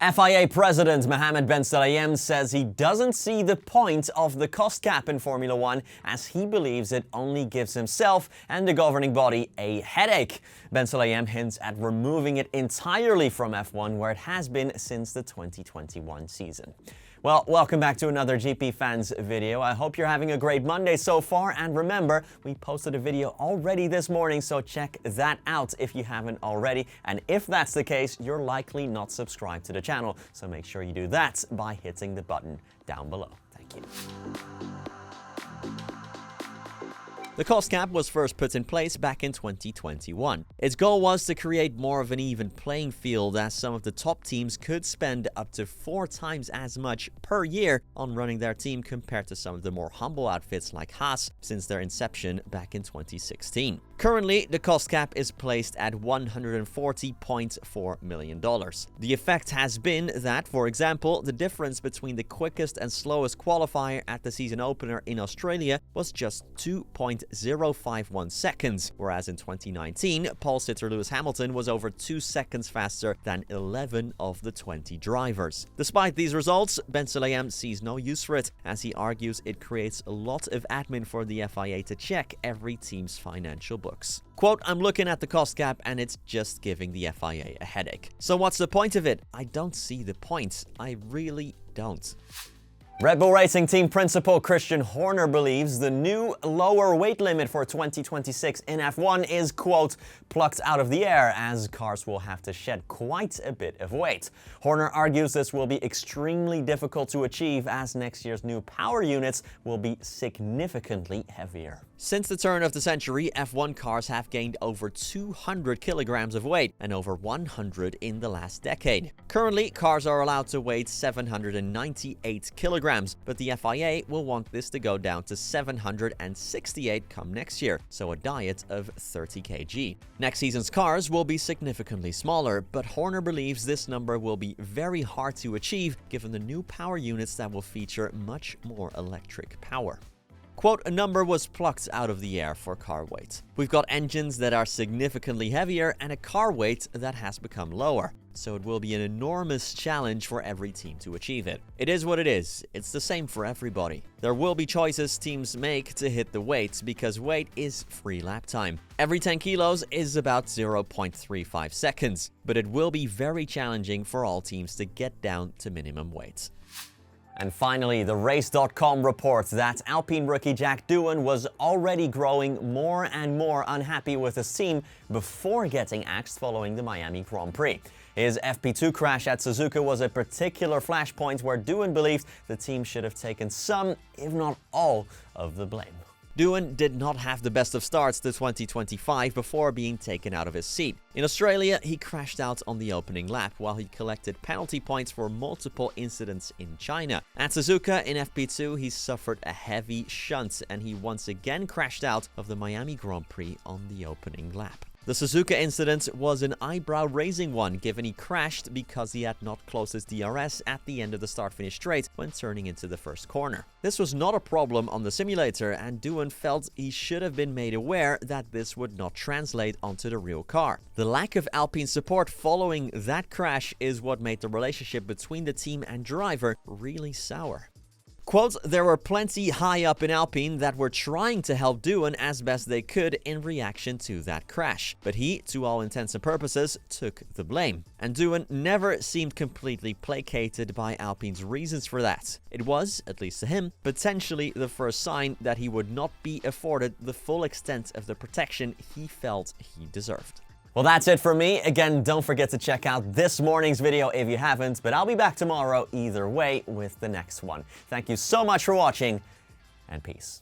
FIA President Mohammed Ben Sulayem says he doesn't see the point of the cost cap in Formula One, as he believes it only gives himself and the governing body a headache. Ben Sulayem hints at removing it entirely from F1, where it has been since the 2021 season. Well, welcome back to another GPFans video. I hope you're having a great Monday so far, and remember, we posted a video already this morning, so check that out if you haven't already. And if that's the case, you're likely not subscribed to the channel, so make sure you do that by hitting the button down below. Thank you. The cost cap was first put in place back in 2021. Its goal was to create more of an even playing field, as some of the top teams could spend up to 4 times as much per year on running their team compared to some of the more humble outfits like Haas since their inception back in 2016. Currently, the cost cap is placed at $140.4 million. The effect has been that, for example, the difference between the quickest and slowest qualifier at the season opener in Australia was just 2.051 seconds, whereas in 2019, pole sitter Lewis Hamilton was over 2 seconds faster than 11 of the 20 drivers. Despite these results, Ben Sulayem sees no use for it, as he argues it creates a lot of admin for the FIA to check every team's financial books. Quote, "I'm looking at the cost cap and it's just giving the FIA a headache. So what's the point of it? I don't see the point. I really don't." Red Bull Racing Team Principal Christian Horner believes the new lower weight limit for 2026 in F1 is, quote, "plucked out of the air," as cars will have to shed quite a bit of weight. Horner argues this will be extremely difficult to achieve, as next year's new power units will be significantly heavier. Since the turn of the century, F1 cars have gained over 200 kilograms of weight, and over 100 in the last decade. Currently, cars are allowed to weigh 798 kilograms. But the FIA will want this to go down to 768 come next year, so a diet of 30 kg. Next season's cars will be significantly smaller, but Horner believes this number will be very hard to achieve given the new power units that will feature much more electric power. Quote, "A number was plucked out of the air for car weight. We've got engines that are significantly heavier and a car weight that has become lower. So it will be an enormous challenge for every team to achieve it. It is what it is. It's the same for everybody. There will be choices teams make to hit the weights, because weight is free lap time. Every 10 kilos is about 0.35 seconds, but it will be very challenging for all teams to get down to minimum weight." And finally, the Race.com reports that Alpine rookie Jack Doohan was already growing more and more unhappy with his team before getting axed following the Miami Grand Prix. His FP2 crash at Suzuka was a particular flashpoint where Doohan believed the team should have taken some, if not all, of the blame. Doohan did not have the best of starts to 2025 before being taken out of his seat. In Australia, he crashed out on the opening lap while he collected penalty points for multiple incidents in China. At Suzuka in FP2, he suffered a heavy shunt, and he once again crashed out of the Miami Grand Prix on the opening lap. The Suzuka incident was an eyebrow-raising one, given he crashed because he had not closed his DRS at the end of the start-finish straight when turning into the first corner. This was not a problem on the simulator, and Doohan felt he should have been made aware that this would not translate onto the real car. The lack of Alpine support following that crash is what made the relationship between the team and driver really sour. Quote, "There were plenty high up in Alpine that were trying to help Doohan as best they could in reaction to that crash. But he, to all intents and purposes, took the blame. And Doohan never seemed completely placated by Alpine's reasons for that. It was, at least to him, potentially the first sign that he would not be afforded the full extent of the protection he felt he deserved." Well, that's it for me. Again, don't forget to check out this morning's video if you haven't, but I'll be back tomorrow either way with the next one. Thank you so much for watching, and peace.